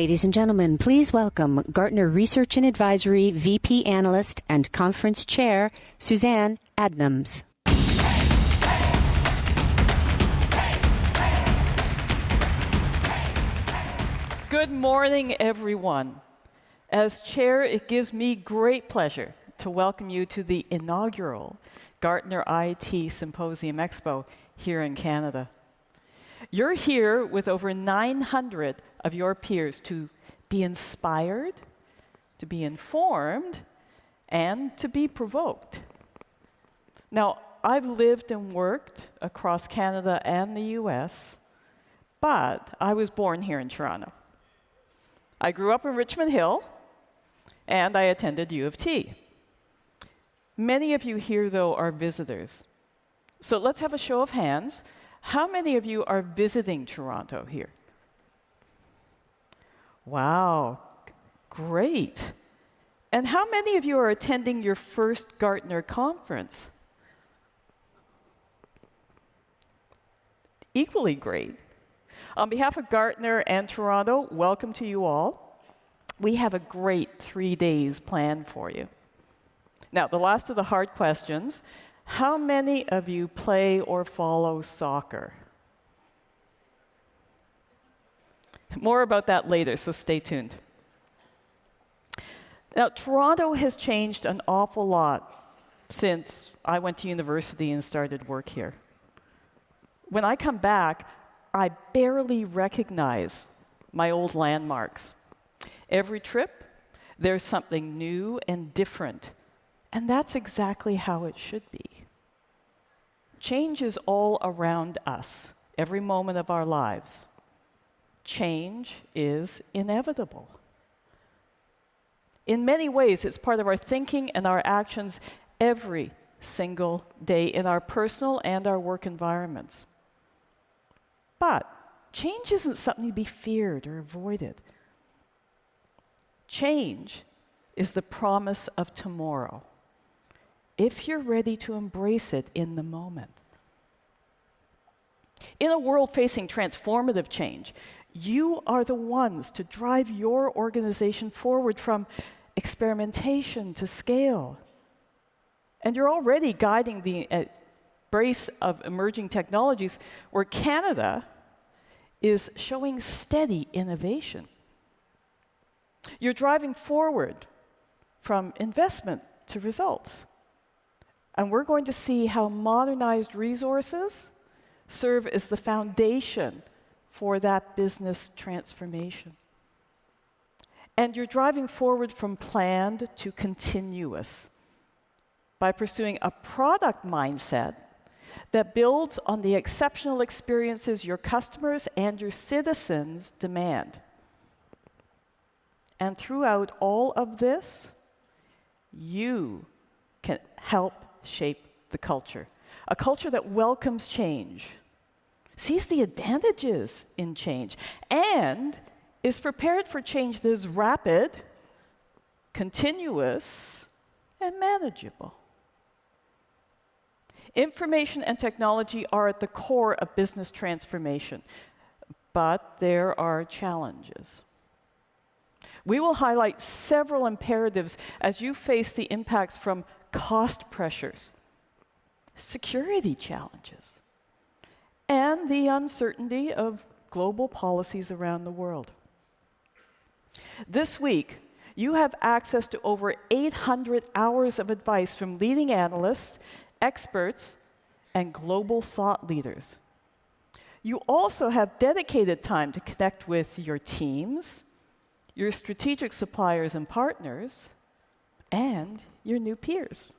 Ladies and gentlemen, please welcome Gartner Research and Advisory VP Analyst and Conference Chair, Suzanne Adnams. Good morning, everyone. As chair, it gives me great pleasure to welcome you to the inaugural Gartner IT Symposium-Xpo here in Canada. You're here with over 900 of your peers to be inspired, to be informed, and to be provoked. Now, I've lived and worked across Canada and the US, but I was born here in Toronto. I grew up in Richmond Hill, and I attended U of T. Many of you here, though, are visitors. So let's have a show of hands. How many of you are visiting Toronto here? Wow, great. And how many of you are attending your first Gartner conference? Equally great. On behalf of Gartner and Toronto, welcome to you all. We have a great 3 days planned for you. Now, the last of the hard questions. How many of you play or follow soccer? More about that later, so stay tuned. Now, Toronto has changed an awful lot since I went to university and started work here. When I come back, I barely recognize my old landmarks. Every trip, there's something new and different. And that's exactly how it should be. Change is all around us, every moment of our lives. Change is inevitable. In many ways, it's part of our thinking and our actions every single day in our personal and our work environments. But change isn't something to be feared or avoided. Change is the promise of tomorrow, if you're ready to embrace it in the moment. In a world facing transformative change, you are the ones to drive your organization forward from experimentation to scale. And you're already guiding the embrace of emerging technologies where Canada is showing steady innovation. You're driving forward from investment to results. And we're going to see how modernized resources serve as the foundation for that business transformation. And you're driving forward from planned to continuous by pursuing a product mindset that builds on the exceptional experiences your customers and your citizens demand. And throughout all of this, you can help shape the culture. A culture that welcomes change, sees the advantages in change, and is prepared for change that is rapid, continuous, and manageable. Information and technology are at the core of business transformation, but there are challenges. We will highlight several imperatives as you face the impacts from cost pressures, security challenges, and the uncertainty of global policies around the world. This week, you have access to over 800 hours of advice from leading analysts, experts, and global thought leaders. You also have dedicated time to connect with your teams, your strategic suppliers and partners, and your new peers.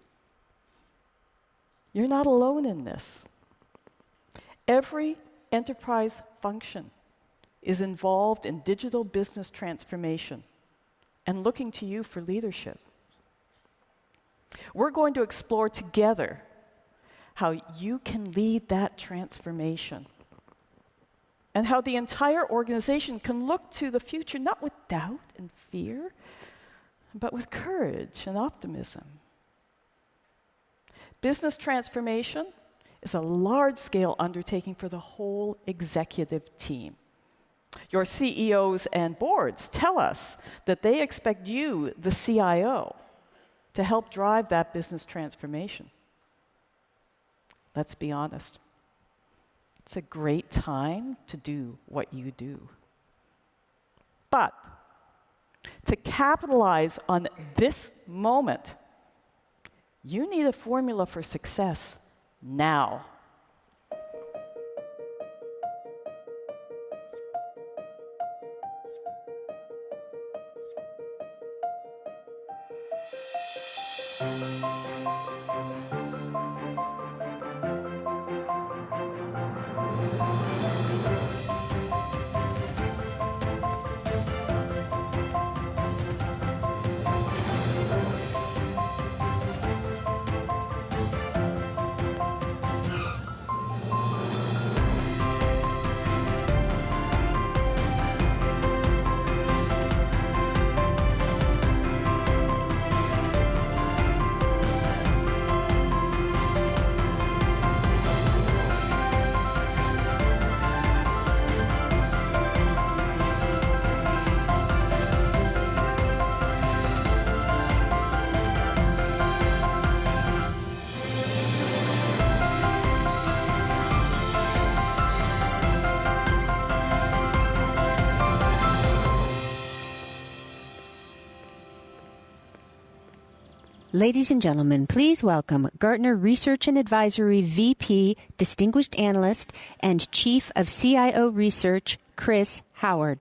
You're not alone in this. Every enterprise function is involved in digital business transformation and looking to you for leadership. We're going to explore together how you can lead that transformation and how the entire organization can look to the future not with doubt and fear, but with courage and optimism. Business transformation is a large-scale undertaking for the whole executive team. Your CEOs and boards tell us that they expect you, the CIO, to help drive that business transformation. Let's be honest. It's a great time to do what you do. But to capitalize on this moment, you need a formula for success now. Ladies and gentlemen, please welcome Gartner Research and Advisory VP, Distinguished Analyst, and Chief of CIO Research, Chris Howard.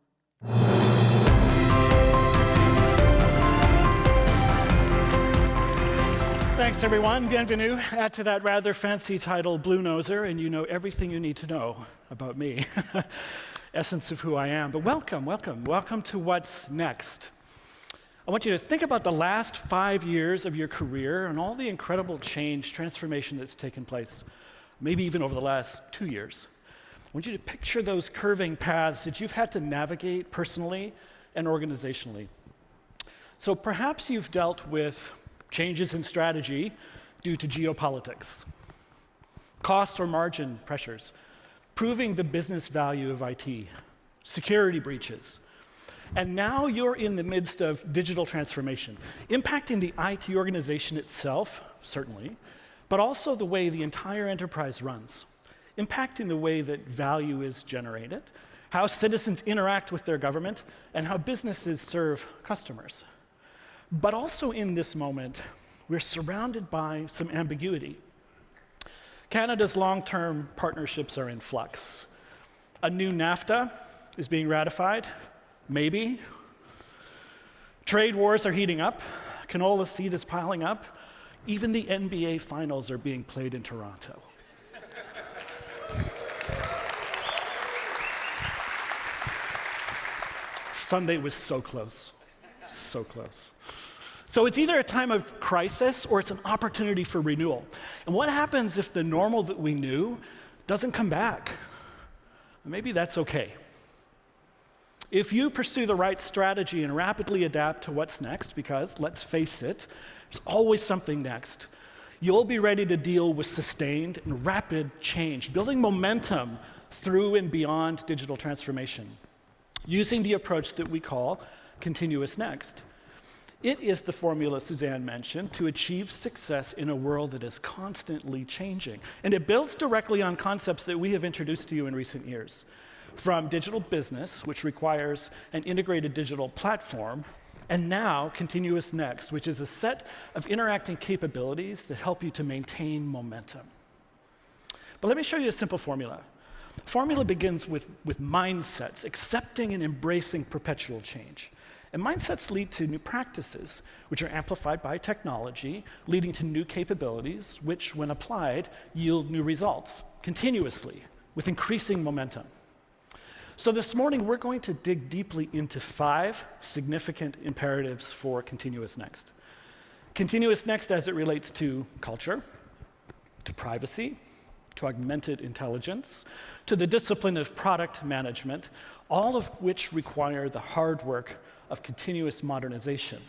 Thanks, everyone. Bienvenue. Add to that rather fancy title, Blue Noser, and you know everything you need to know about me. Essence of who I am. But welcome to What's Next. I want you to think about the last 5 years of your career and all the incredible change, transformation that's taken place, maybe even over the last 2 years. I want you to picture those curving paths that you've had to navigate personally and organizationally. So perhaps you've dealt with changes in strategy due to geopolitics, cost or margin pressures, proving the business value of IT, security breaches. And now you're in the midst of digital transformation, impacting the IT organization itself, certainly, but also the way the entire enterprise runs, impacting the way that value is generated, how citizens interact with their government, and how businesses serve customers. But also in this moment, we're surrounded by some ambiguity. Canada's long-term partnerships are in flux. A new NAFTA is being ratified. Maybe. Trade wars are heating up. Canola seed is piling up. Even the NBA finals are being played in Toronto. Sunday was so close. So close. So it's either a time of crisis or it's an opportunity for renewal. And what happens if the normal that we knew doesn't come back? Maybe that's okay. If you pursue the right strategy and rapidly adapt to what's next, because let's face it, there's always something next, you'll be ready to deal with sustained and rapid change, building momentum through and beyond digital transformation, using the approach that we call ContinuousNEXT. It is the formula Suzanne mentioned to achieve success in a world that is constantly changing. And it builds directly on concepts that we have introduced to you in recent years. From digital business, which requires an integrated digital platform, and now ContinuousNEXT, which is a set of interacting capabilities that help you to maintain momentum. But let me show you a simple formula. Formula begins with mindsets, accepting and embracing perpetual change. And mindsets lead to new practices, which are amplified by technology, leading to new capabilities, which, when applied, yield new results, continuously, with increasing momentum. So this morning, we're going to dig deeply into 5 significant imperatives for ContinuousNEXT. ContinuousNEXT as it relates to culture, to privacy, to augmented intelligence, to the discipline of product management, all of which require the hard work of continuous modernization.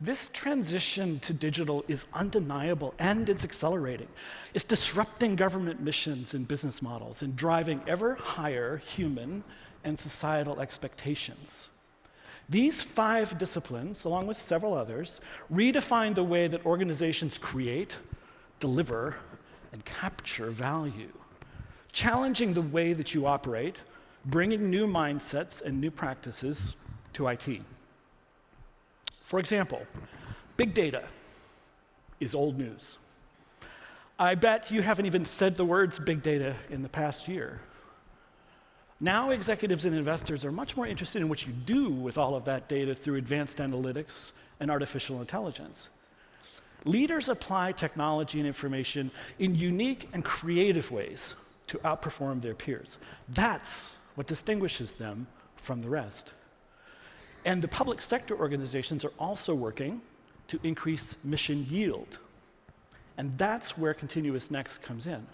This transition to digital is undeniable and it's accelerating. It's disrupting government missions and business models and driving ever higher human and societal expectations. These 5 disciplines, along with several others, redefine the way that organizations create, deliver, and capture value, challenging the way that you operate, bringing new mindsets and new practices to IT. For example, big data is old news. I bet you haven't even said the words big data in the past year. Now executives and investors are much more interested in what you do with all of that data through advanced analytics and artificial intelligence. Leaders apply technology and information in unique and creative ways to outperform their peers. That's what distinguishes them from the rest. And the public sector organizations are also working to increase mission yield. And that's where ContinuousNEXT comes in.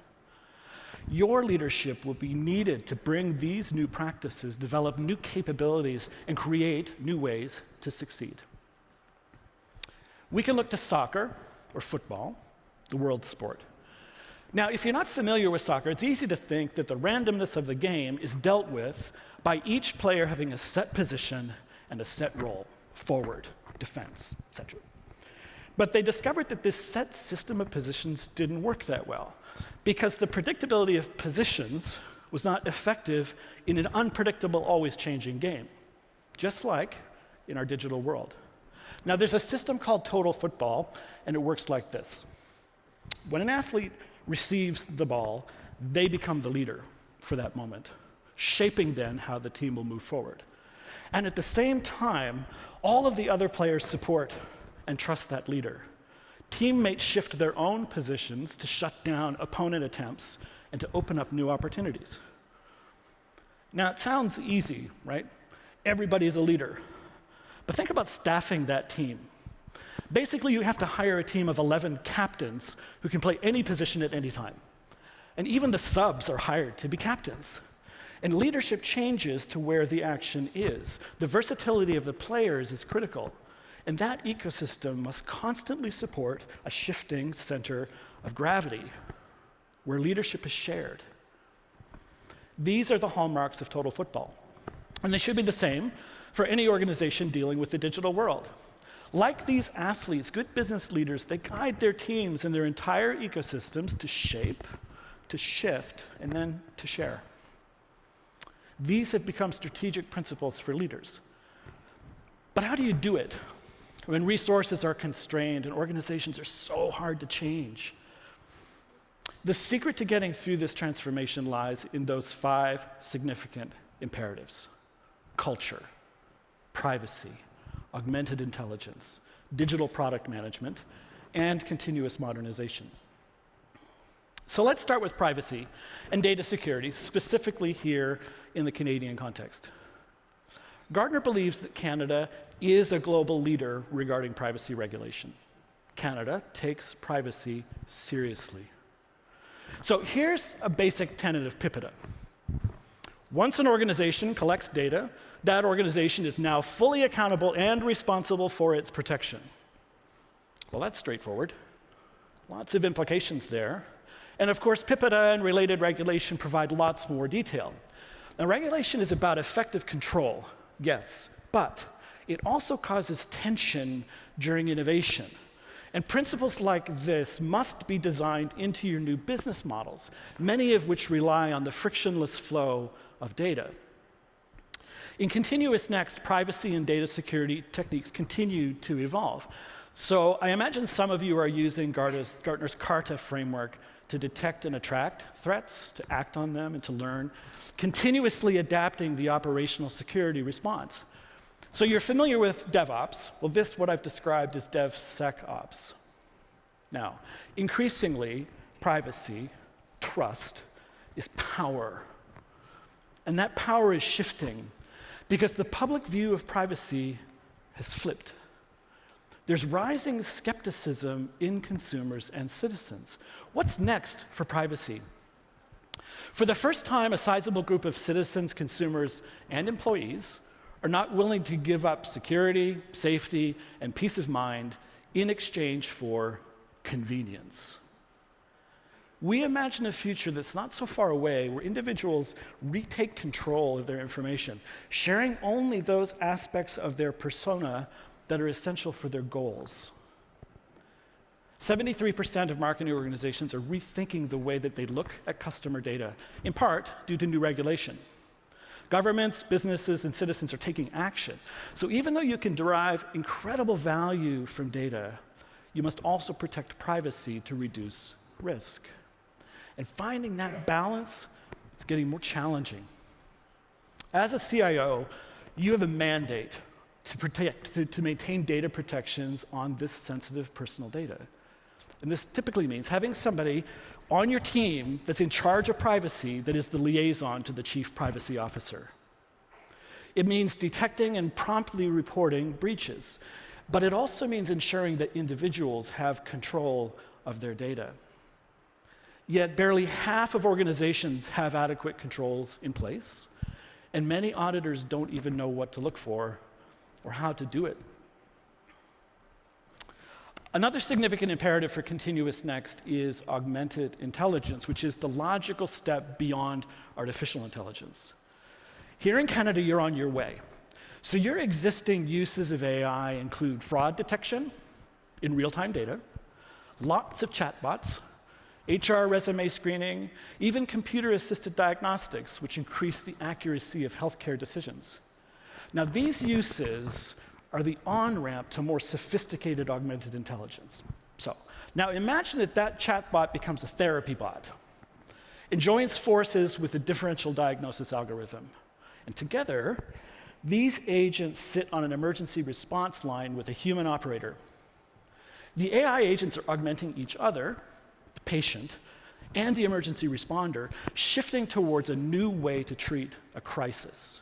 Your leadership will be needed to bring these new practices, develop new capabilities, and create new ways to succeed. We can look to soccer or football, the world sport. Now, if you're not familiar with soccer, it's easy to think that the randomness of the game is dealt with by each player having a set position and a set role, forward, defense, etc. But they discovered that this set system of positions didn't work that well because the predictability of positions was not effective in an unpredictable, always changing game, just like in our digital world. Now, there's a system called total football, and it works like this. When an athlete receives the ball, they become the leader for that moment, shaping then how the team will move forward. And at the same time, all of the other players support and trust that leader. Teammates shift their own positions to shut down opponent attempts and to open up new opportunities. Now, it sounds easy, right? Everybody's a leader. But think about staffing that team. Basically, you have to hire a team of 11 captains who can play any position at any time. And even the subs are hired to be captains. And leadership changes to where the action is. The versatility of the players is critical. And that ecosystem must constantly support a shifting center of gravity where leadership is shared. These are the hallmarks of total football. And they should be the same for any organization dealing with the digital world. Like these athletes, good business leaders, they guide their teams and their entire ecosystems to shape, to shift, and then to share. These have become strategic principles for leaders. But how do you do it when resources are constrained and organizations are so hard to change? The secret to getting through this transformation lies in those 5 significant imperatives: culture, privacy, augmented intelligence, digital product management, and continuous modernization. So let's start with privacy and data security, specifically here in the Canadian context. Gartner believes that Canada is a global leader regarding privacy regulation. Canada takes privacy seriously. So here's a basic tenet of PIPEDA. Once an organization collects data, that organization is now fully accountable and responsible for its protection. Well, that's straightforward. Lots of implications there. And of course, PIPEDA and related regulation provide lots more detail. Now, regulation is about effective control, yes, but it also causes tension during innovation. And principles like this must be designed into your new business models, many of which rely on the frictionless flow of data. In ContinuousNEXT, privacy and data security techniques continue to evolve. So I imagine some of you are using Gartner's CARTA framework to detect and attract threats, to act on them, and to learn, continuously adapting the operational security response. So you're familiar with DevOps. Well, this, what I've described, is DevSecOps. Now, increasingly, privacy, trust, is power. And that power is shifting because the public view of privacy has flipped. There's rising skepticism in consumers and citizens. What's next for privacy? For the first time, a sizable group of citizens, consumers, and employees are not willing to give up security, safety, and peace of mind in exchange for convenience. We imagine a future that's not so far away, where individuals retake control of their information, sharing only those aspects of their persona that are essential for their goals. 73% of marketing organizations are rethinking the way that they look at customer data, in part due to new regulation. Governments, businesses, and citizens are taking action. So even though you can derive incredible value from data, you must also protect privacy to reduce risk. And finding that balance is getting more challenging. As a CIO, you have a mandate to maintain data protections on this sensitive personal data. And this typically means having somebody on your team that's in charge of privacy that is the liaison to the chief privacy officer. It means detecting and promptly reporting breaches, but it also means ensuring that individuals have control of their data. Yet barely half of organizations have adequate controls in place, and many auditors don't even know what to look for or how to do it. Another significant imperative for ContinuousNEXT is augmented intelligence, which is the logical step beyond artificial intelligence. Here in Canada, you're on your way. So your existing uses of AI include fraud detection in real-time data, lots of chatbots, HR resume screening, even computer-assisted diagnostics, which increase the accuracy of healthcare decisions. Now, these uses are the on-ramp to more sophisticated augmented intelligence. So, now imagine that chatbot becomes a therapy bot. It joins forces with a differential diagnosis algorithm. And together, these agents sit on an emergency response line with a human operator. The AI agents are augmenting each other, the patient, and the emergency responder, shifting towards a new way to treat a crisis.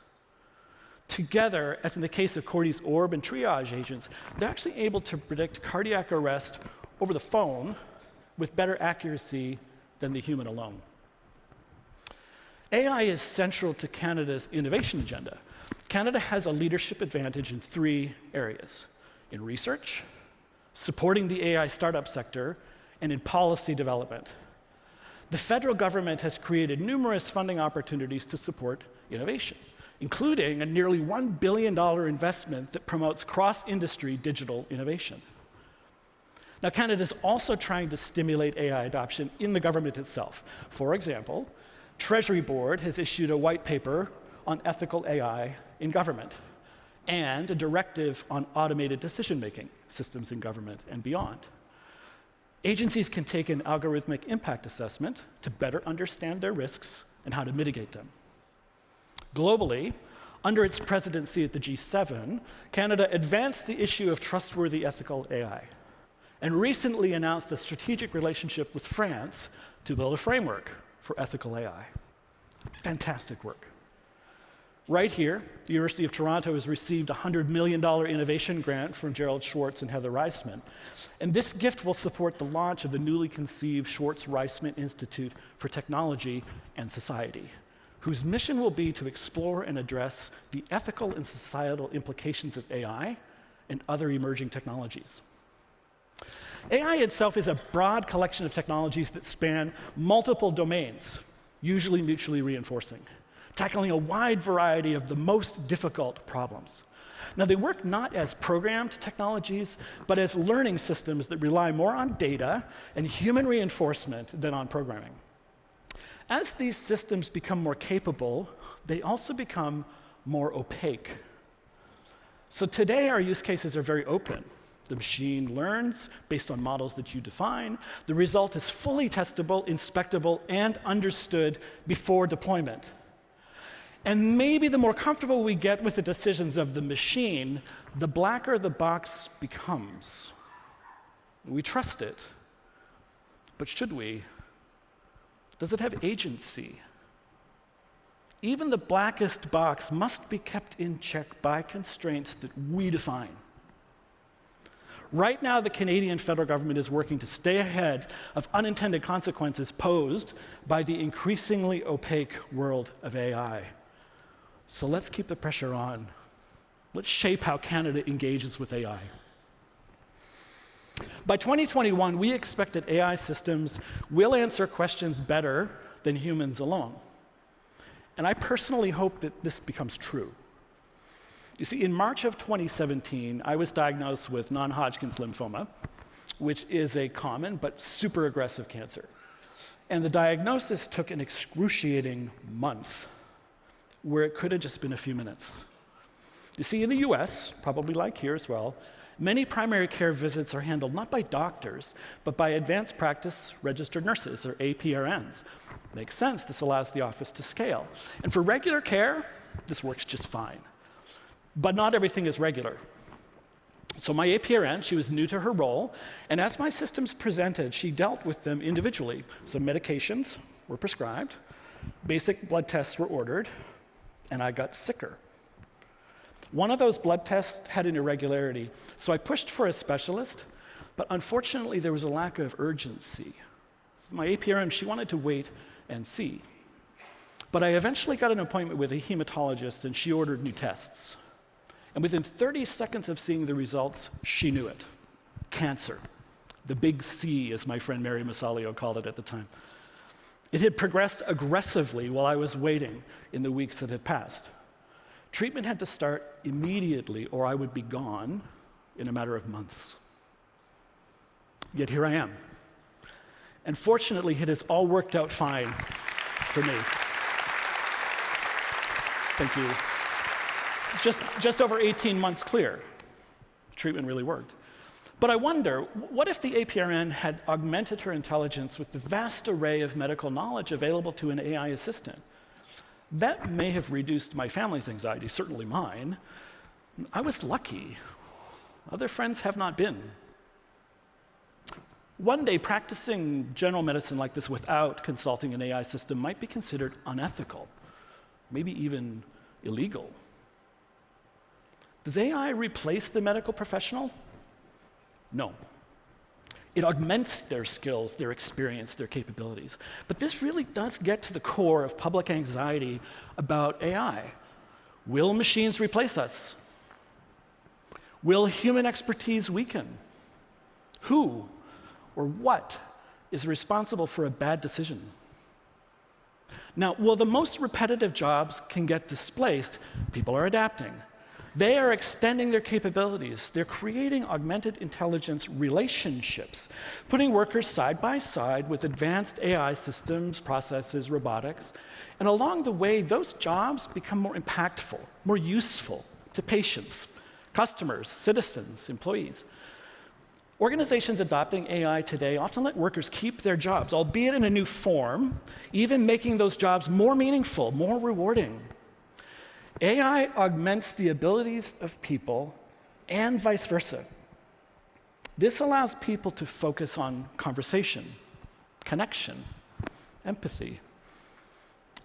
Together, as in the case of Cordy's orb and triage agents, they're actually able to predict cardiac arrest over the phone with better accuracy than the human alone. AI is central to Canada's innovation agenda. Canada has a leadership advantage in 3 areas: in research, supporting the AI startup sector, and in policy development. The federal government has created numerous funding opportunities to support innovation, including a nearly $1 billion investment that promotes cross-industry digital innovation. Now, Canada is also trying to stimulate AI adoption in the government itself. For example, Treasury Board has issued a white paper on ethical AI in government and a directive on automated decision-making systems in government and beyond. Agencies can take an algorithmic impact assessment to better understand their risks and how to mitigate them. Globally, under its presidency at the G7, Canada advanced the issue of trustworthy ethical AI and recently announced a strategic relationship with France to build a framework for ethical AI. Fantastic work. Right here, the University of Toronto has received a $100 million innovation grant from Gerald Schwartz and Heather Reisman. And this gift will support the launch of the newly conceived Schwartz-Reisman Institute for Technology and Society, whose mission will be to explore and address the ethical and societal implications of AI and other emerging technologies. AI itself is a broad collection of technologies that span multiple domains, usually mutually reinforcing, tackling a wide variety of the most difficult problems. Now, they work not as programmed technologies, but as learning systems that rely more on data and human reinforcement than on programming. As these systems become more capable, they also become more opaque. So today, our use cases are very open. The machine learns based on models that you define. The result is fully testable, inspectable, and understood before deployment. And maybe the more comfortable we get with the decisions of the machine, the blacker the box becomes. We trust it. But should we? Does it have agency? Even the blackest box must be kept in check by constraints that we define. Right now, the Canadian federal government is working to stay ahead of unintended consequences posed by the increasingly opaque world of AI. So let's keep the pressure on. Let's shape how Canada engages with AI. By 2021, we expect that AI systems will answer questions better than humans alone. And I personally hope that this becomes true. You see, in March of 2017, I was diagnosed with non-Hodgkin's lymphoma, which is a common but super aggressive cancer. And the diagnosis took an excruciating month, where it could have just been a few minutes. You see, in the US, probably like here as well, many primary care visits are handled not by doctors, but by advanced practice registered nurses, or APRNs. Makes sense, this allows the office to scale. And for regular care, this works just fine. But not everything is regular. So my APRN, she was new to her role, and as my systems presented, she dealt with them individually. So medications were prescribed, basic blood tests were ordered, and I got sicker. One of those blood tests had an irregularity, so I pushed for a specialist, but unfortunately there was a lack of urgency. My APRN, she wanted to wait and see. But I eventually got an appointment with a hematologist, and she ordered new tests. And within 30 seconds of seeing the results, she knew it. Cancer. The big C, as my friend Mary Masalio called it at the time. It had progressed aggressively while I was waiting in the weeks that had passed. Treatment had to start immediately, or I would be gone in a matter of months. Yet here I am. And fortunately, it has all worked out fine for me. Thank you. Just over 18 months clear. Treatment really worked. But I wonder, what if the APRN had augmented her intelligence with the vast array of medical knowledge available to an AI assistant? That may have reduced my family's anxiety, certainly mine. I was lucky. Other friends have not been. One day, practicing general medicine like this without consulting an AI system might be considered unethical, maybe even illegal. Does AI replace the medical professional? No. It augments their skills, their experience, their capabilities. But this really does get to the core of public anxiety about AI. Will machines replace us? Will human expertise weaken? Who or what is responsible for a bad decision? Now, while the most repetitive jobs can get displaced, people are adapting. They are extending their capabilities. They're creating augmented intelligence relationships, putting workers side by side with advanced AI systems, processes, robotics. And along the way, those jobs become more impactful, more useful to patients, customers, citizens, employees. Organizations adopting AI today often let workers keep their jobs, albeit in a new form, even making those jobs more meaningful, more rewarding. AI augments the abilities of people and vice versa. This allows people to focus on conversation, connection, empathy,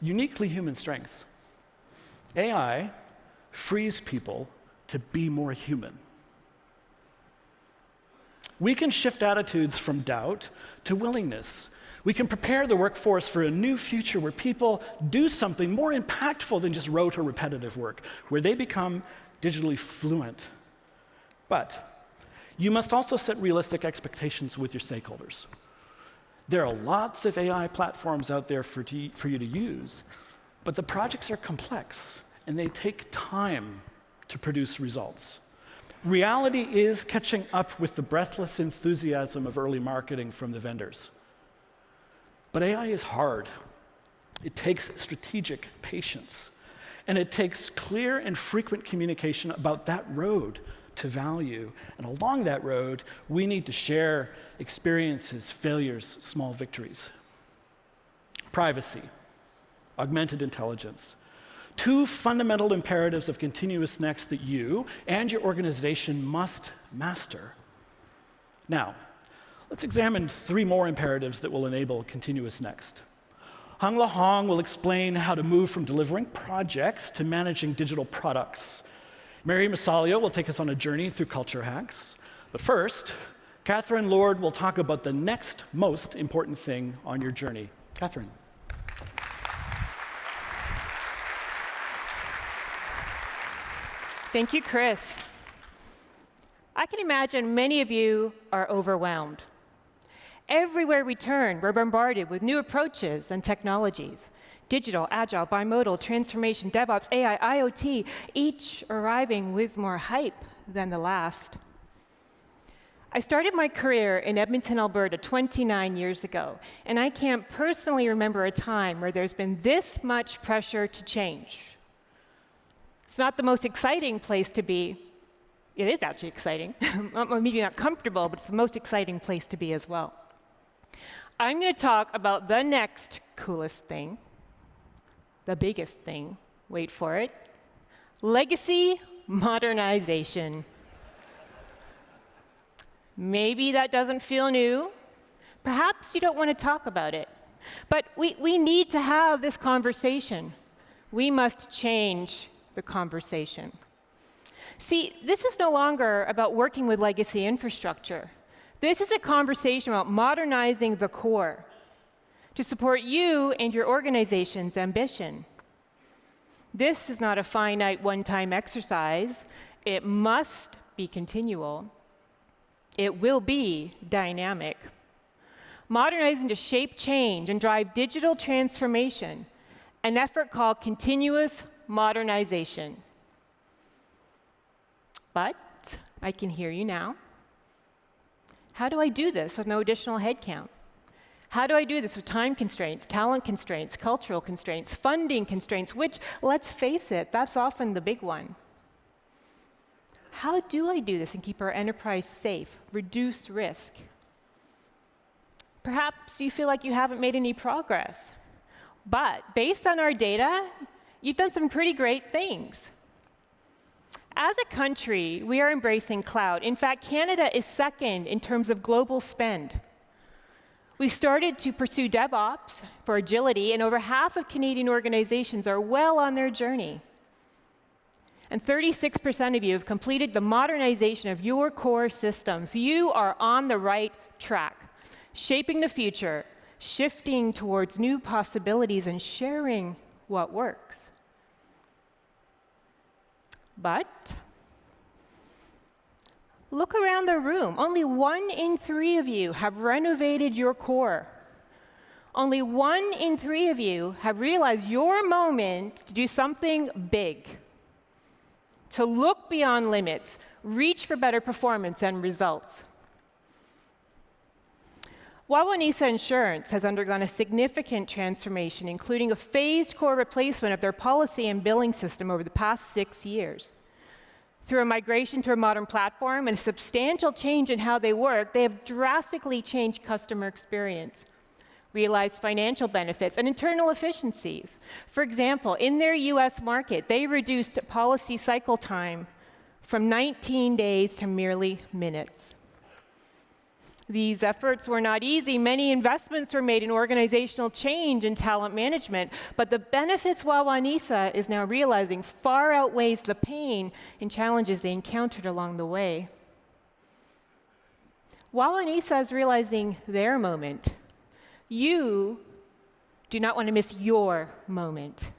uniquely human strengths. AI frees people to be more human. We can shift attitudes from doubt to willingness. We can prepare the workforce for a new future where people do something more impactful than just rote or repetitive work, where they become digitally fluent. But you must also set realistic expectations with your stakeholders. There are lots of AI platforms out there for you to use, but the projects are complex and they take time to produce results. Reality is catching up with the breathless enthusiasm of early marketing from the vendors. But AI is hard. It takes strategic patience, and it takes clear and frequent communication about that road to value. And along that road, we need to share experiences, failures, small victories. Privacy, augmented intelligence. Two fundamental imperatives of ContinuousNEXT that you and your organization must master. Now, let's examine three more imperatives that will enable ContinuousNEXT. Hung La Hong will explain how to move from delivering projects to managing digital products. Mary Masalio will take us on a journey through culture hacks. But first, Catherine Lord will talk about the next most important thing on your journey. Catherine. Thank you, Chris. I can imagine many of you are overwhelmed. Everywhere we turn, we're bombarded with new approaches and technologies. Digital, agile, bimodal, transformation, DevOps, AI, IoT, each arriving with more hype than the last. I started my career in Edmonton, Alberta 29 years ago, and I can't personally remember a time where there's been this much pressure to change. It's not the most exciting place to be. It is actually exciting. Maybe not comfortable, but it's the most exciting place to be as well. I'm going to talk about the next coolest thing, the biggest thing, wait for it, legacy modernization. Maybe that doesn't feel new. Perhaps you don't want to talk about it. But we need to have this conversation. We must change the conversation. See, this is no longer about working with legacy infrastructure. This is a conversation about modernizing the core to support you and your organization's ambition. This is not a finite one-time exercise. It must be continual. It will be dynamic. Modernizing to shape change and drive digital transformation, an effort called continuous modernization. But I can hear you now. How do I do this with no additional headcount? How do I do this with time constraints, talent constraints, cultural constraints, funding constraints, which, let's face it, that's often the big one. How do I do this and keep our enterprise safe, reduce risk? Perhaps you feel like you haven't made any progress. But based on our data, you've done some pretty great things. As a country, we are embracing cloud. In fact, Canada is second in terms of global spend. We've started to pursue DevOps for agility, and over half of Canadian organizations are well on their journey. And 36% of you have completed the modernization of your core systems. You are on the right track, shaping the future, shifting towards new possibilities, and sharing what works. But look around the room. Only 1 in 3 of you have renovated your core. Only 1 in 3 of you have realized your moment to do something big, to look beyond limits, reach for better performance and results. Wawanesa Insurance has undergone a significant transformation, including a phased core replacement of their policy and billing system over the past 6 years. Through a migration to a modern platform and a substantial change in how they work, they have drastically changed customer experience, realized financial benefits, and internal efficiencies. For example, in their US market, they reduced policy cycle time from 19 days to merely minutes. These efforts were not easy. Many investments were made in organizational change and talent management, but the benefits Wawanesa is now realizing far outweighs the pain and challenges they encountered along the way. Wawanesa is realizing their moment. You do not want to miss your moment.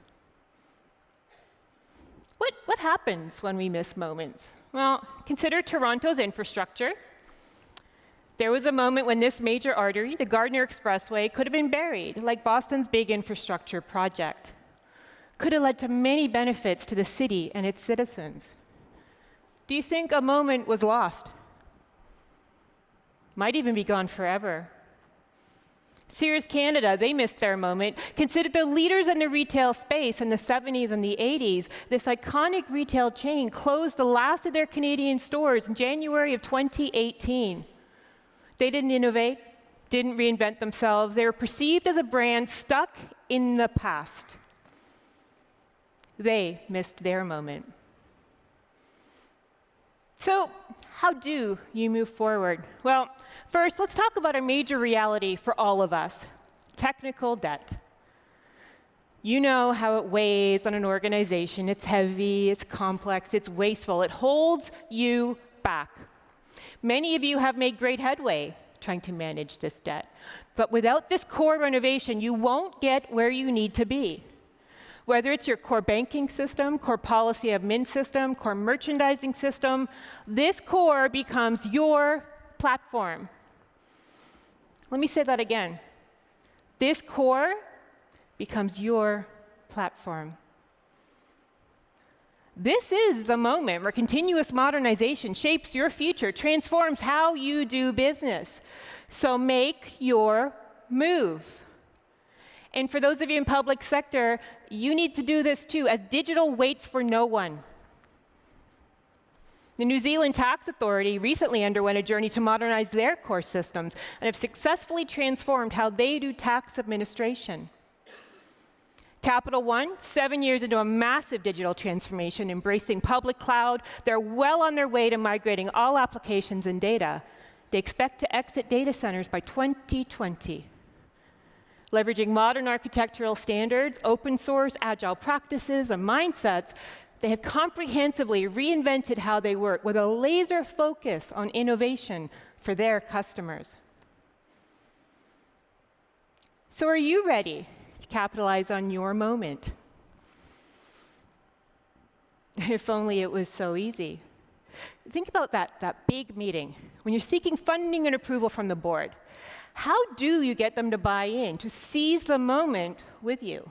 What happens when we miss moments? Well, consider Toronto's infrastructure. There was a moment when this major artery, the Gartner Expressway, could have been buried, like Boston's big infrastructure project. Could have led to many benefits to the city and its citizens. Do you think a moment was lost? Might even be gone forever. Sears Canada, they missed their moment. Considered the leaders in the retail space in the 70s and the 80s, this iconic retail chain closed the last of their Canadian stores in January of 2018. They didn't innovate, didn't reinvent themselves. They were perceived as a brand stuck in the past. They missed their moment. So, how do you move forward? Well, first, let's talk about a major reality for all of us: technical debt. You know how it weighs on an organization. It's heavy, it's complex, it's wasteful. It holds you back. Many of you have made great headway trying to manage this debt. But without this core renovation, you won't get where you need to be. Whether it's your core banking system, core policy admin system, core merchandising system, this core becomes your platform. Let me say that again. This core becomes your platform. This is the moment where continuous modernization shapes your future, transforms how you do business. So make your move. And for those of you in public sector, you need to do this too, as digital waits for no one. The New Zealand Tax Authority recently underwent a journey to modernize their core systems and have successfully transformed how they do tax administration. Capital One, 7 years into a massive digital transformation, embracing public cloud, they're well on their way to migrating all applications and data. They expect to exit data centers by 2020. Leveraging modern architectural standards, open source, agile practices, and mindsets, they have comprehensively reinvented how they work with a laser focus on innovation for their customers. So are you ready to capitalize on your moment? If only it was so easy. Think about that big meeting when you're seeking funding and approval from the board. How do you get them to buy in, to seize the moment with you?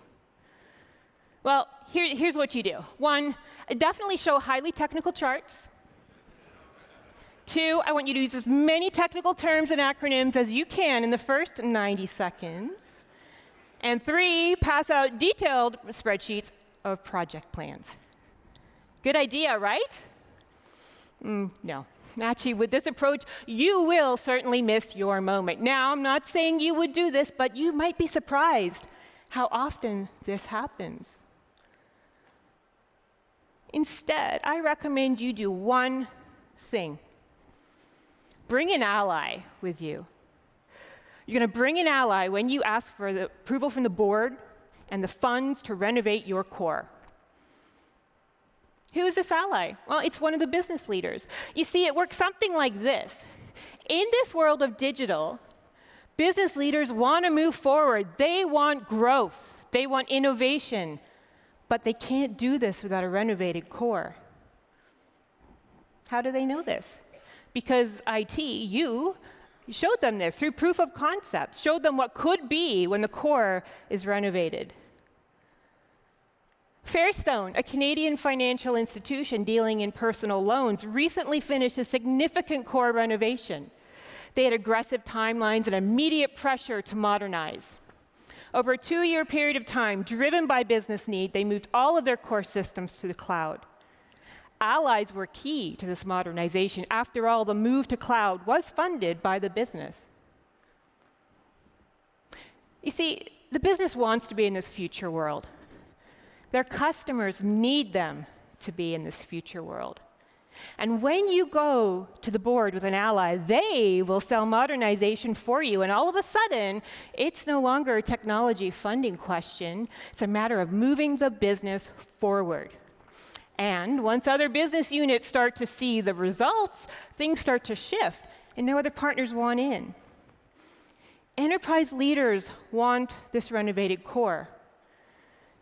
Well, here's what you do. 1, definitely show highly technical charts. 2, I want you to use as many technical terms and acronyms as you can in the first 90 seconds. And 3, pass out detailed spreadsheets of project plans. Good idea, right? No. Actually, with this approach, you will certainly miss your moment. Now, I'm not saying you would do this, but you might be surprised how often this happens. Instead, I recommend you do one thing. Bring an ally with you. You're going to bring an ally when you ask for the approval from the board and the funds to renovate your core. Who is this ally? Well, it's one of the business leaders. You see, it works something like this. In this world of digital, business leaders want to move forward. They want growth. They want innovation. But they can't do this without a renovated core. How do they know this? Because IT, you showed them this through proof of concepts, showed them what could be when the core is renovated. Fairstone, a Canadian financial institution dealing in personal loans, recently finished a significant core renovation. They had aggressive timelines and immediate pressure to modernize. Over a 2-year period of time, driven by business need, they moved all of their core systems to the cloud. Allies were key to this modernization. After all, the move to cloud was funded by the business. You see, the business wants to be in this future world. Their customers need them to be in this future world. And when you go to the board with an ally, they will sell modernization for you. And all of a sudden, it's no longer a technology funding question. It's a matter of moving the business forward. And once other business units start to see the results, things start to shift, and no other partners want in. Enterprise leaders want this renovated core.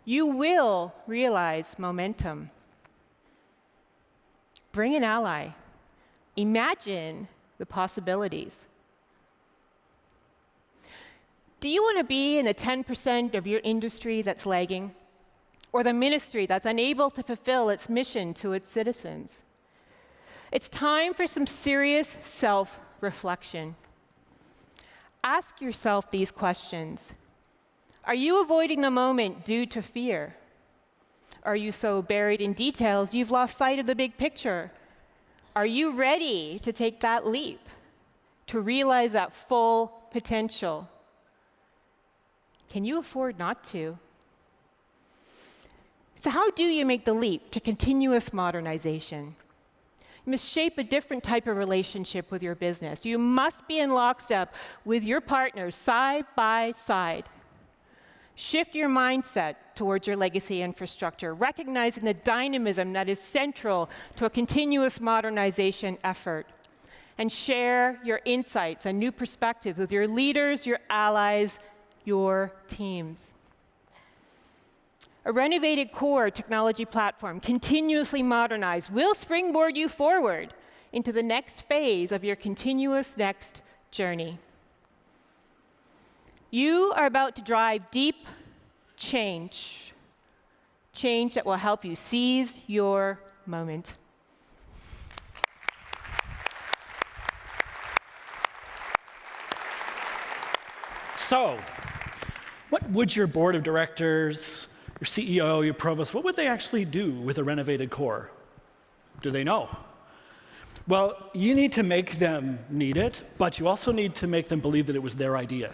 You will realize momentum. Bring an ally. Imagine the possibilities. Do you want to be in the 10% of your industry that's lagging? Or the ministry that's unable to fulfill its mission to its citizens? It's time for some serious self-reflection. Ask yourself these questions. Are you avoiding the moment due to fear? Are you so buried in details you've lost sight of the big picture? Are you ready to take that leap, to realize that full potential? Can you afford not to? So how do you make the leap to continuous modernization? You must shape a different type of relationship with your business. You must be in lockstep with your partners side by side. Shift your mindset towards your legacy infrastructure, recognizing the dynamism that is central to a continuous modernization effort. And share your insights and new perspectives with your leaders, your allies, your teams. A renovated core technology platform, continuously modernized, will springboard you forward into the next phase of your ContinuousNEXT journey. You are about to drive deep change, change that will help you seize your moment. So, what would your board of directors, your CEO, your provost, what would they actually do with a renovated core? Do they know? Well, you need to make them need it, but you also need to make them believe that it was their idea,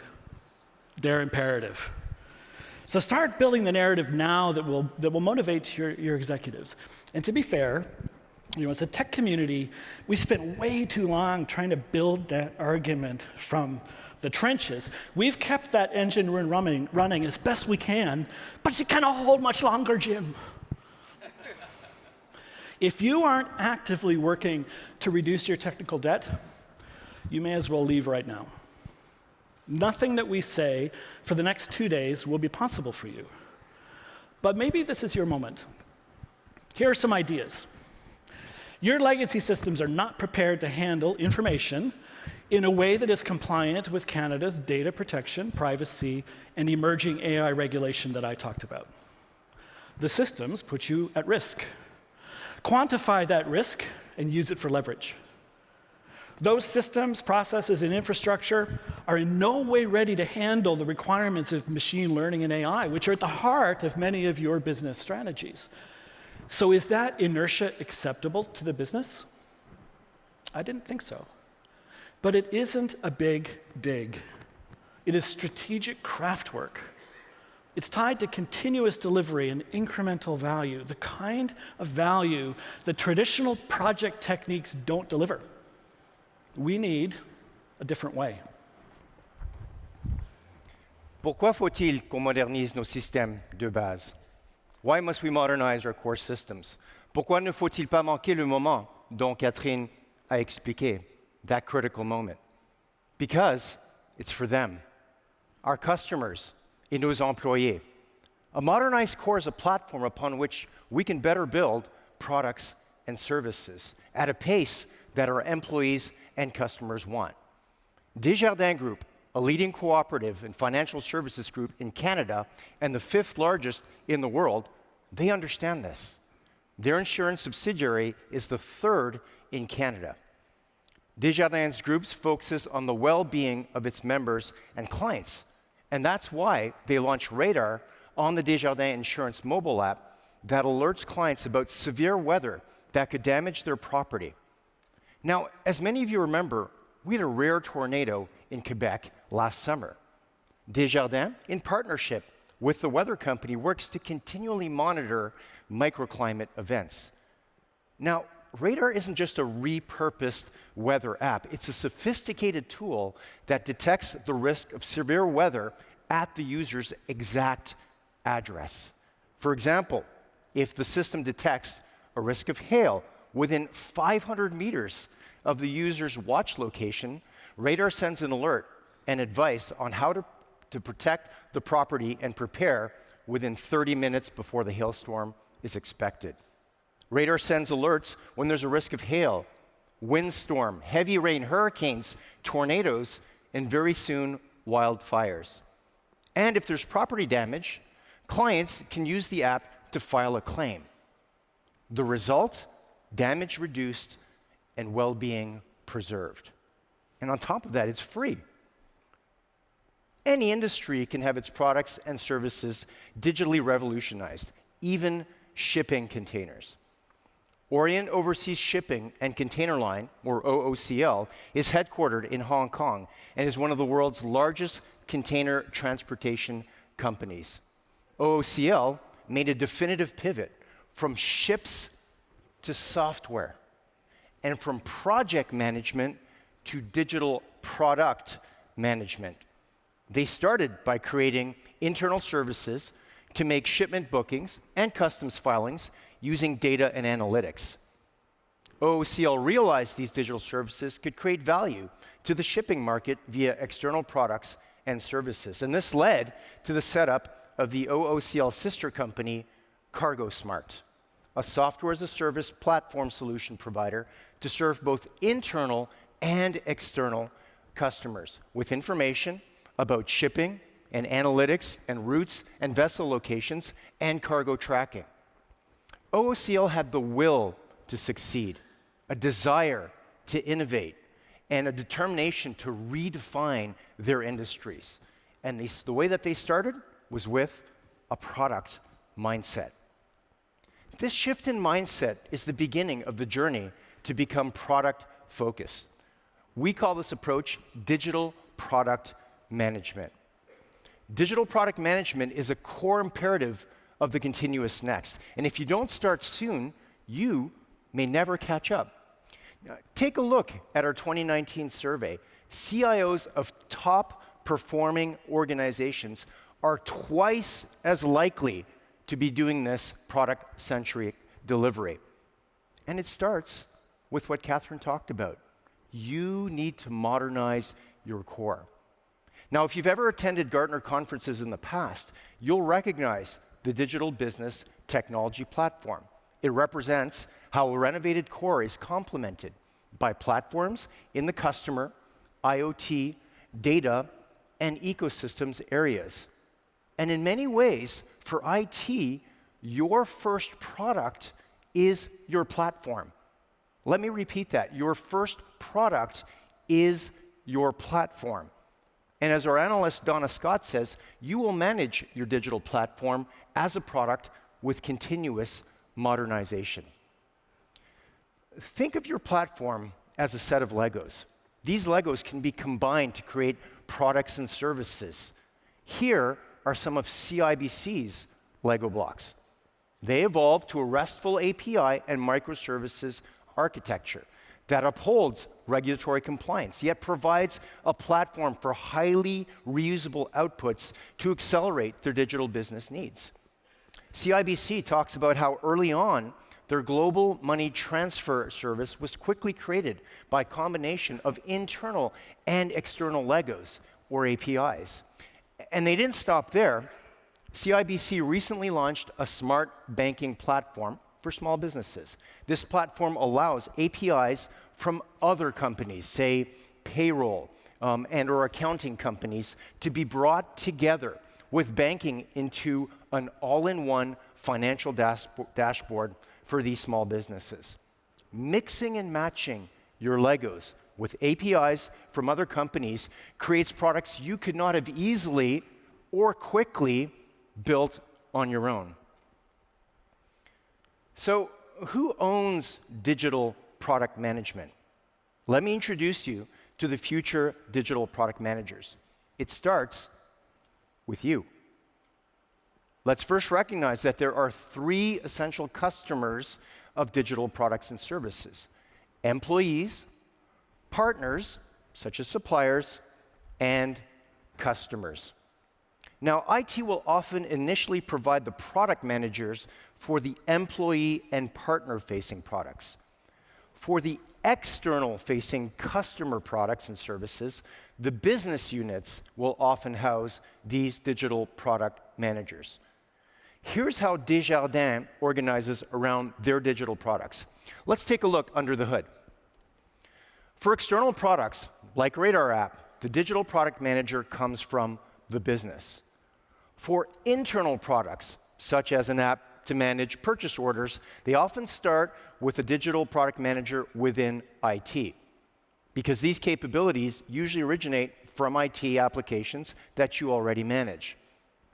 their imperative. So start building the narrative now that will motivate your executives. And to be fair, as a tech community, we spent way too long trying to build that argument from the trenches. We've kept that engine running as best we can, but it cannot hold much longer, Jim. If you aren't actively working to reduce your technical debt, you may as well leave right now. Nothing that we say for the next 2 days will be possible for you. But maybe this is your moment. Here are some ideas. Your legacy systems are not prepared to handle information in a way that is compliant with Canada's data protection, privacy, and emerging AI regulation that I talked about. The systems put you at risk. Quantify that risk and use it for leverage. Those systems, processes, and infrastructure are in no way ready to handle the requirements of machine learning and AI, which are at the heart of many of your business strategies. So is that inertia acceptable to the business? I didn't think so. But it isn't a big dig. It is strategic craft work. It's tied to continuous delivery and incremental value, the kind of value that traditional project techniques don't deliver. We need a different way. Pourquoi faut-il qu'on modernise nos systèmes de base? Why must we modernize our core systems? Pourquoi ne faut-il pas manquer le moment dont Catherine a expliqué, that critical moment? Because it's for them, our customers, et nos employés. A modernized core is a platform upon which we can better build products and services at a pace that our employees and customers want. Desjardins Group, a leading cooperative and financial services group in Canada and the 5th largest in the world, they understand this. Their insurance subsidiary is the 3rd in Canada. Desjardins Group focuses on the well-being of its members and clients, and that's why they launched Radar on the Desjardins Insurance mobile app that alerts clients about severe weather that could damage their property. Now, as many of you remember, we had a rare tornado in Quebec last summer. Desjardins, in partnership with the weather company, works to continually monitor microclimate events. Now, Radar isn't just a repurposed weather app. It's a sophisticated tool that detects the risk of severe weather at the user's exact address. For example, if the system detects a risk of hail within 500 meters of the user's watch location, Radar sends an alert and advice on how to protect the property and prepare within 30 minutes before the hailstorm is expected. Radar sends alerts when there's a risk of hail, windstorm, heavy rain, hurricanes, tornadoes, and very soon, wildfires. And if there's property damage, clients can use the app to file a claim. The result? Damage reduced and well-being preserved. And on top of that, it's free. Any industry can have its products and services digitally revolutionized, even shipping containers. Orient Overseas Shipping and Container Line, or OOCL, is headquartered in Hong Kong and is one of the world's largest container transportation companies. OOCL made a definitive pivot from ships to software and from project management to digital product management. They started by creating internal services to make shipment bookings and customs filings using data and analytics. OOCL realized these digital services could create value to the shipping market via external products and services. And this led to the setup of the OOCL sister company, CargoSmart, a software-as-a-service platform solution provider to serve both internal and external customers with information about shipping and analytics and routes and vessel locations and cargo tracking. OOCL had the will to succeed, a desire to innovate, and a determination to redefine their industries. And the way that they started was with a product mindset. This shift in mindset is the beginning of the journey to become product-focused. We call this approach digital product management. Digital product management is a core imperative of the ContinuousNEXT. And if you don't start soon, you may never catch up. Now, take a look at our 2019 survey. CIOs of top-performing organizations are twice as likely to be doing this product-centric delivery. And it starts with what Catherine talked about. You need to modernize your core. Now, if you've ever attended Gartner conferences in the past, you'll recognize the digital business technology platform. It represents how a renovated core is complemented by platforms in the customer, IoT, data, and ecosystems areas. And in many ways, for IT, your first product is your platform. Let me repeat that. Your first product is your platform. And as our analyst Donna Scott says, you will manage your digital platform as a product with continuous modernization. Think of your platform as a set of Legos. These Legos can be combined to create products and services. Here are some of CIBC's Lego blocks. They evolved to a RESTful API and microservices architecture that upholds regulatory compliance, yet provides a platform for highly reusable outputs to accelerate their digital business needs. CIBC talks about how early on, their global money transfer service was quickly created by a combination of internal and external Legos, or APIs. And they didn't stop there. CIBC recently launched a smart banking platform for small businesses. This platform allows APIs from other companies, say payroll and or accounting companies, to be brought together with banking into an all-in-one financial dashboard for these small businesses. Mixing and matching your Legos with APIs from other companies creates products you could not have easily or quickly built on your own. So, who owns digital product management? Let me introduce you to the future digital product managers. It starts with you. Let's first recognize that there are three essential customers of digital products and services: employees, partners, such as suppliers, and customers. Now, IT will often initially provide the product managers for the employee and partner-facing products. For the external-facing customer products and services, the business units will often house these digital product managers. Here's how Desjardins organizes around their digital products. Let's take a look under the hood. For external products, like Radar App, the digital product manager comes from the business. For internal products, such as an app to manage purchase orders, they often start with a digital product manager within IT, because these capabilities usually originate from IT applications that you already manage.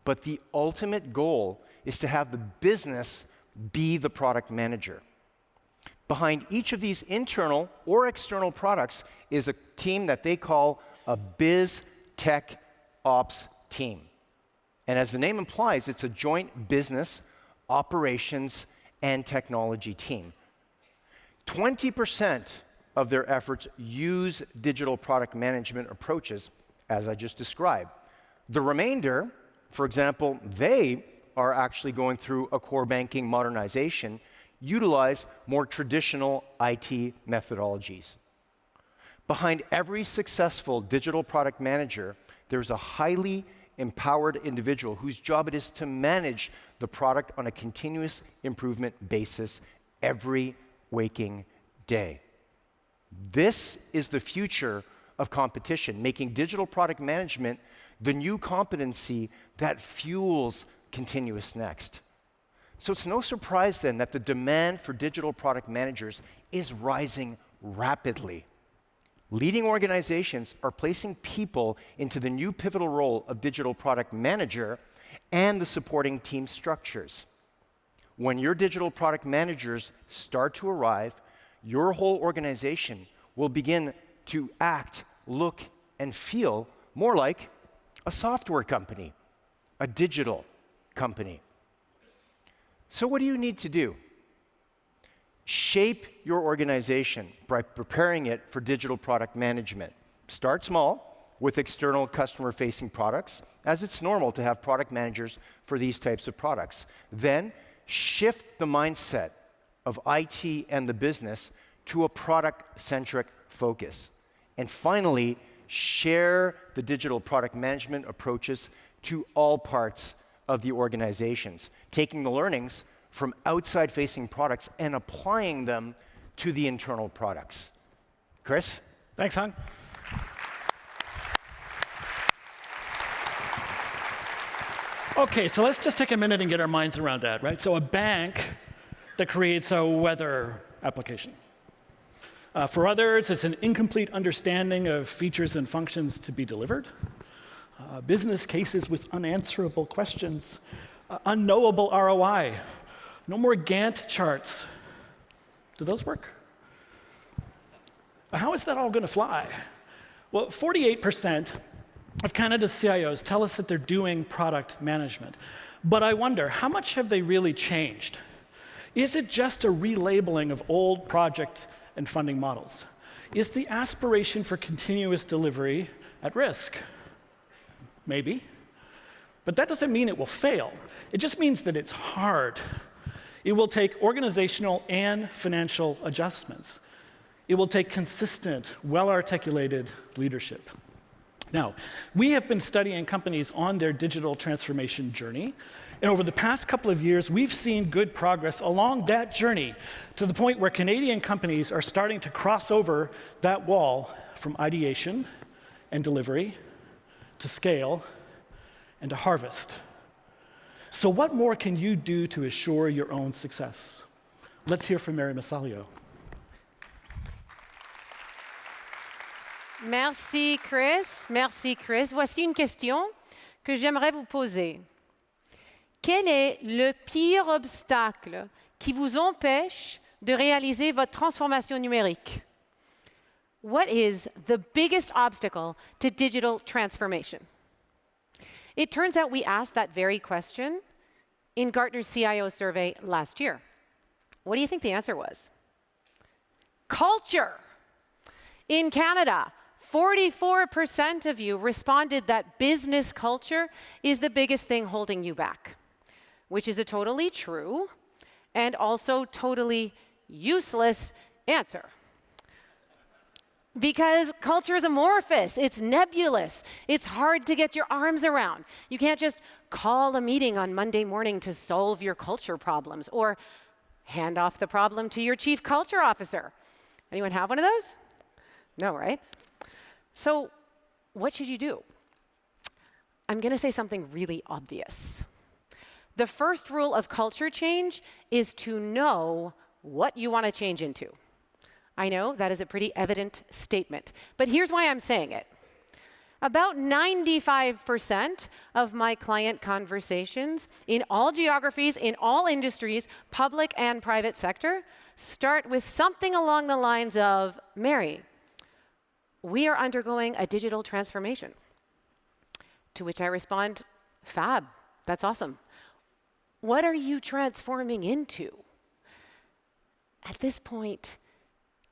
But the ultimate goal is to have the business be the product manager. Behind each of these internal or external products is a team that they call a Biz Tech Ops team. And as the name implies, it's a joint business, operations, and technology team. 20% of their efforts use digital product management approaches, as I just described. The remainder, for example, they are actually going through a core banking modernization, utilize more traditional IT methodologies. Behind every successful digital product manager, there's a highly empowered individual whose job it is to manage the product on a continuous improvement basis every waking day. This is the future of competition, making digital product management the new competency that fuels ContinuousNEXT. So it's no surprise then that the demand for digital product managers is rising rapidly. Leading organizations are placing people into the new pivotal role of digital product manager and the supporting team structures. When your digital product managers start to arrive, your whole organization will begin to act, look, and feel more like a software company, a digital company. So what do you need to do? Shape your organization by preparing it for digital product management. Start small with external customer-facing products, as it's normal to have product managers for these types of products. Then shift the mindset of IT and the business to a product-centric focus. And finally, share the digital product management approaches to all parts of the organizations, taking the learnings from outside-facing products and applying them to the internal products. Chris? Thanks, Hung. Okay, so let's just take a minute and get our minds around that, right? So a bank that creates a weather application. For others, it's an incomplete understanding of features and functions to be delivered. Business cases with unanswerable questions. Unknowable ROI. No more Gantt charts. Do those work? How is that all going to fly? Well, 48% of Canada's CIOs tell us that they're doing product management. But I wonder, how much have they really changed? Is it just a relabeling of old project and funding models? Is the aspiration for continuous delivery at risk? Maybe. But that doesn't mean it will fail. It just means that it's hard. It will take organizational and financial adjustments. It will take consistent, well-articulated leadership. Now, we have been studying companies on their digital transformation journey, and over the past couple of years, we've seen good progress along that journey to the point where Canadian companies are starting to cross over that wall from ideation and delivery to scale and to harvest. So what more can you do to assure your own success? Let's hear from Mary Massalio. Merci, Chris. Merci, Chris. Voici une question que j'aimerais vous poser. Quel est le pire obstacle qui vous empêche de réaliser votre transformation numérique? What is the biggest obstacle to digital transformation? It turns out we asked that very question in Gartner's CIO survey last year. What do you think the answer was? Culture. In Canada, 44% of you responded that business culture is the biggest thing holding you back, which is a totally true and also totally useless answer. Because culture is amorphous, it's nebulous, it's hard to get your arms around. You can't just call a meeting on Monday morning to solve your culture problems or hand off the problem to your chief culture officer. Anyone have one of those? No, right? So what should you do? I'm going to say something really obvious. The first rule of culture change is to know what you want to change into. I know that is a pretty evident statement, but here's why I'm saying it. About 95% of my client conversations in all geographies, in all industries, public and private sector, start with something along the lines of, Mary, we are undergoing a digital transformation. To which I respond, fab, that's awesome. What are you transforming into? At this point,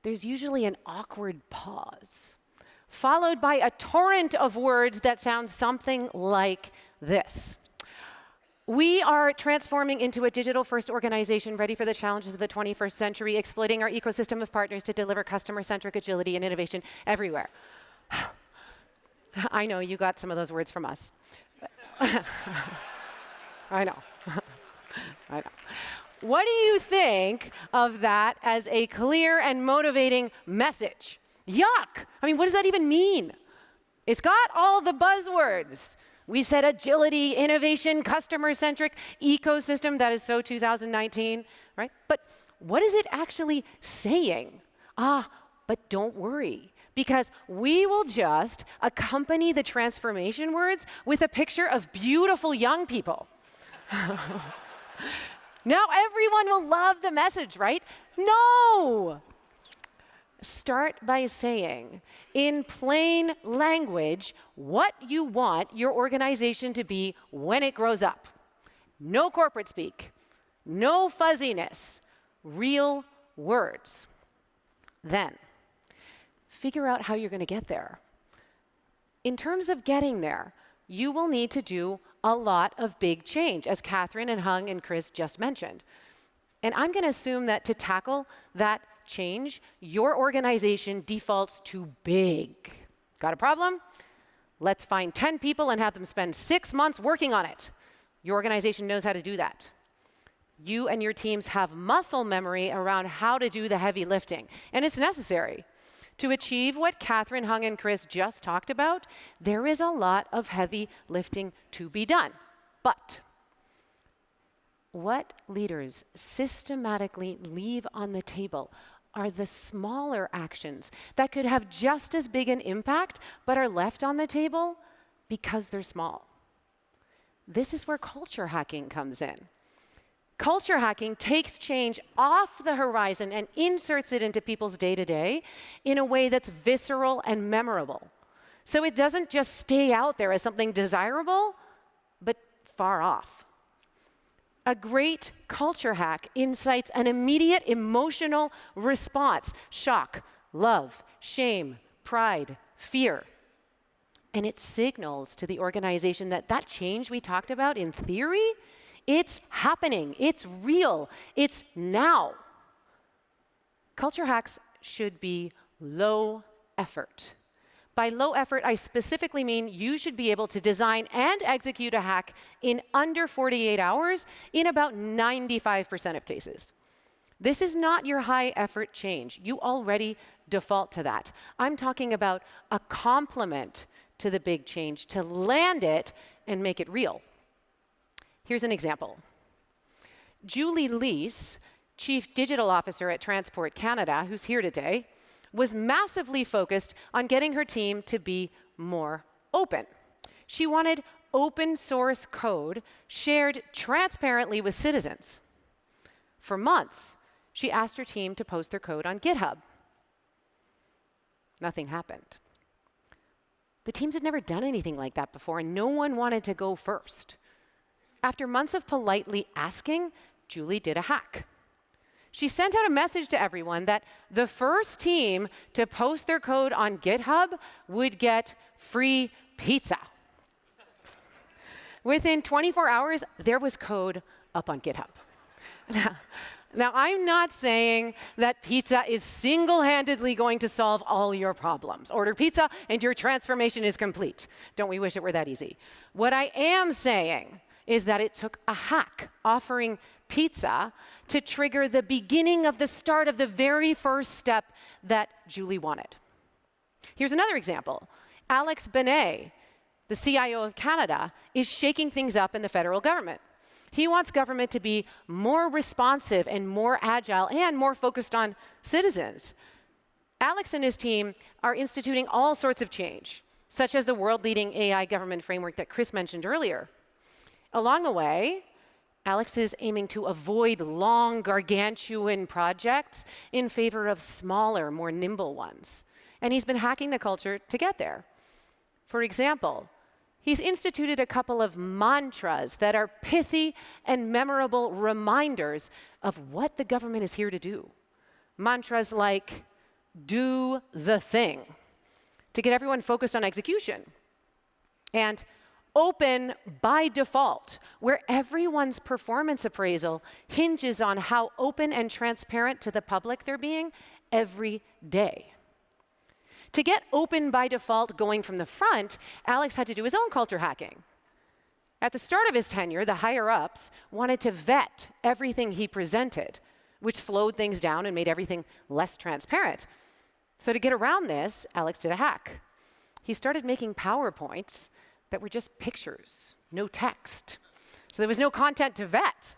there's usually an awkward pause, followed by a torrent of words that sound something like this. We are transforming into a digital-first organization ready for the challenges of the 21st century, exploiting our ecosystem of partners to deliver customer-centric agility and innovation everywhere. I know you got some of those words from us. I know. I know. What do you think of that as a clear and motivating message? Yuck! I mean, what does that even mean? It's got all the buzzwords. We said agility, innovation, customer-centric, ecosystem. That is so 2019, right? But what is it actually saying? But don't worry, because we will just accompany the transformation words with a picture of beautiful young people. Now everyone will love the message, right? No! Start by saying, in plain language, what you want your organization to be when it grows up. No corporate speak, no fuzziness, real words. Then, figure out how you're going to get there. In terms of getting there, you will need to do a lot of big change, as Catherine and Hung and Chris just mentioned. And I'm going to assume that to tackle that change, your organization defaults to big. Got a problem? Let's find 10 people and have them spend 6 months working on it. Your organization knows how to do that. You and your teams have muscle memory around how to do the heavy lifting, and it's necessary. To achieve what Catherine, Hung, and Chris just talked about, there is a lot of heavy lifting to be done. But what leaders systematically leave on the table are the smaller actions that could have just as big an impact, but are left on the table because they're small. This is where culture hacking comes in. Culture hacking takes change off the horizon and inserts it into people's day-to-day in a way that's visceral and memorable. So it doesn't just stay out there as something desirable, but far off. A great culture hack incites an immediate emotional response: shock, love, shame, pride, fear. And it signals to the organization that that change we talked about in theory, it's happening, it's real, it's now. Culture hacks should be low effort. By low effort, I specifically mean you should be able to design and execute a hack in under 48 hours in about 95% of cases. This is not your high effort change. You already default to that. I'm talking about a complement to the big change to land it and make it real. Here's an example. Julie Leese, Chief Digital Officer at Transport Canada, who's here today, was massively focused on getting her team to be more open. She wanted open source code shared transparently with citizens. For months, she asked her team to post their code on GitHub. Nothing happened. The teams had never done anything like that before, and no one wanted to go first. After months of politely asking, Julie did a hack. She sent out a message to everyone that the first team to post their code on GitHub would get free pizza. Within 24 hours, there was code up on GitHub. Now, I'm not saying that pizza is single-handedly going to solve all your problems. Order pizza and your transformation is complete. Don't we wish it were that easy? What I am saying is that it took a hack offering pizza to trigger the beginning of the start of the very first step that Julie wanted. Here's another example. Alex Benet, the CIO of Canada, is shaking things up in the federal government. He wants government to be more responsive and more agile and more focused on citizens. Alex and his team are instituting all sorts of change, such as the world-leading AI government framework that Chris mentioned earlier. Along the way, Alex is aiming to avoid long, gargantuan projects in favor of smaller, more nimble ones. And he's been hacking the culture to get there. For example, he's instituted a couple of mantras that are pithy and memorable reminders of what the government is here to do. Mantras like, do the thing, to get everyone focused on execution. And open by default, where everyone's performance appraisal hinges on how open and transparent to the public they're being every day. To get open by default going from the front, Alex had to do his own culture hacking. At the start of his tenure, the higher-ups wanted to vet everything he presented, which slowed things down and made everything less transparent. So to get around this, Alex did a hack. He started making PowerPoints that were just pictures, no text. So there was no content to vet.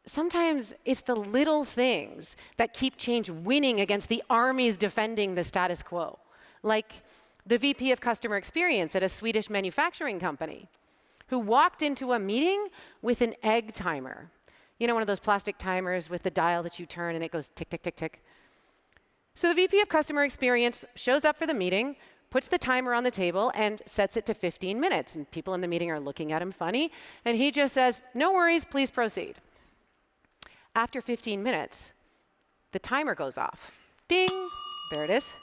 Sometimes it's the little things that keep change winning against the armies defending the status quo, like the VP of Customer Experience at a Swedish manufacturing company, who walked into a meeting with an egg timer. You know, one of those plastic timers with the dial that you turn and it goes tick, tick, tick, tick. So the VP of Customer Experience shows up for the meeting, puts the timer on the table, and sets it to 15 minutes. And people in the meeting are looking at him funny. And he just says, "No worries, please proceed." After 15 minutes, the timer goes off. Ding! There it is.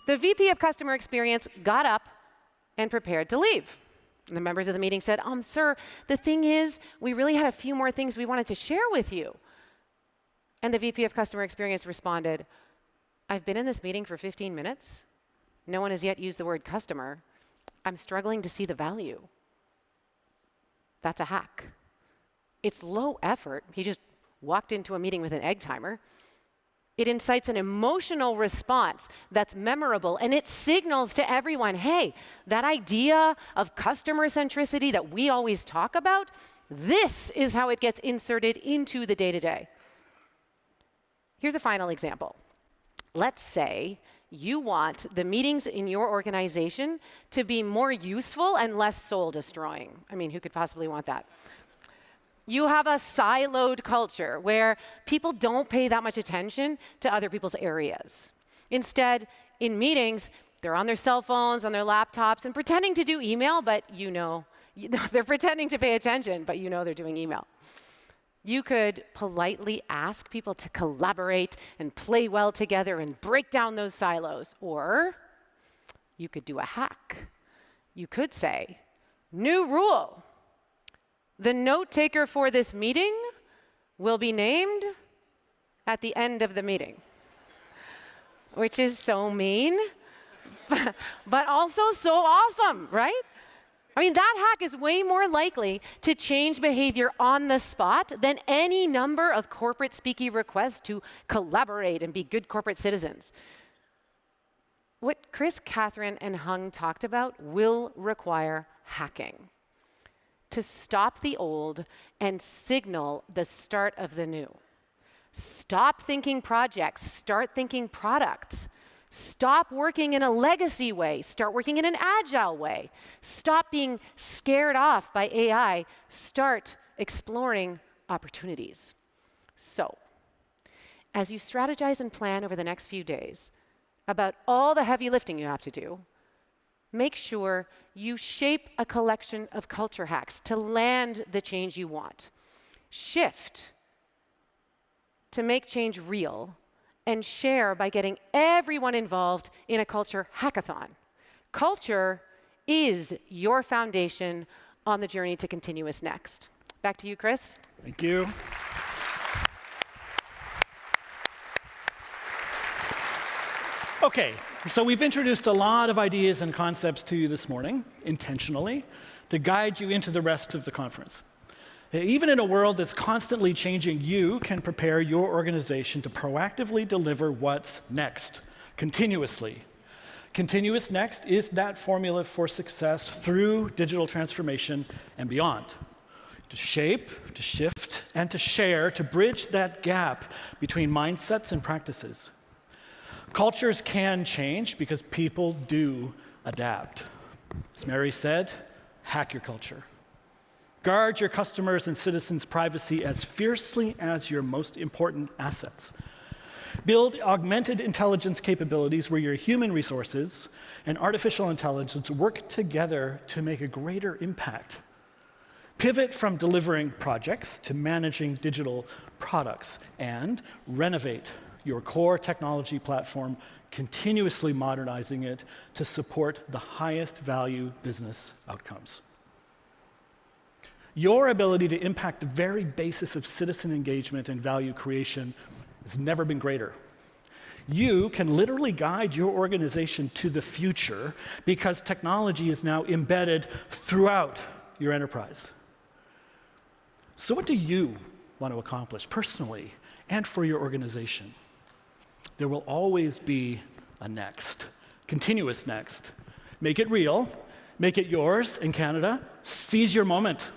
The VP of Customer Experience got up and prepared to leave. And the members of the meeting said, "Sir, the thing is, we really had a few more things we wanted to share with you." And the VP of Customer Experience responded, "I've been in this meeting for 15 minutes. No one has yet used the word customer. I'm struggling to see the value." That's a hack. It's low effort. He just walked into a meeting with an egg timer. It incites an emotional response that's memorable, and it signals to everyone, hey, that idea of customer centricity that we always talk about, this is how it gets inserted into the day-to-day. Here's a final example. Let's say you want the meetings in your organization to be more useful and less soul-destroying. I mean, who could possibly want that? You have a siloed culture where people don't pay that much attention to other people's areas. Instead, in meetings, they're on their cell phones, on their laptops, and pretending to do email, but they're pretending to pay attention, but they're doing email. You could politely ask people to collaborate and play well together and break down those silos. Or you could do a hack. You could say, "New rule. The note taker for this meeting will be named at the end of the meeting." Which is so mean, but also so awesome, right? I mean, that hack is way more likely to change behavior on the spot than any number of corporate speaky requests to collaborate and be good corporate citizens. What Chris, Catherine, and Hung talked about will require hacking to stop the old and signal the start of the new. Stop thinking projects, start thinking products. Stop working in a legacy way, start working in an agile way. Stop being scared off by AI, start exploring opportunities. So, as you strategize and plan over the next few days about all the heavy lifting you have to do, make sure you shape a collection of culture hacks to land the change you want. Shift to make change real, and share by getting everyone involved in a culture hackathon. Culture is your foundation on the journey to Continuous Next. Back to you, Chris. Thank you. Okay, so we've introduced a lot of ideas and concepts to you this morning, intentionally, to guide you into the rest of the conference. Even in a world that's constantly changing, you can prepare your organization to proactively deliver what's next, continuously. ContinuousNEXT is that formula for success through digital transformation and beyond. To shape, to shift, and to share, to bridge that gap between mindsets and practices. Cultures can change because people do adapt. As Mary said, hack your culture. Guard your customers' and citizens' privacy as fiercely as your most important assets. Build augmented intelligence capabilities where your human resources and artificial intelligence work together to make a greater impact. Pivot from delivering projects to managing digital products, and renovate your core technology platform, continuously modernizing it to support the highest value business outcomes. Your ability to impact the very basis of citizen engagement and value creation has never been greater. You can literally guide your organization to the future because technology is now embedded throughout your enterprise. So what do you want to accomplish personally and for your organization? There will always be a next, continuous next. Make it real, make it yours in Canada, seize your moment.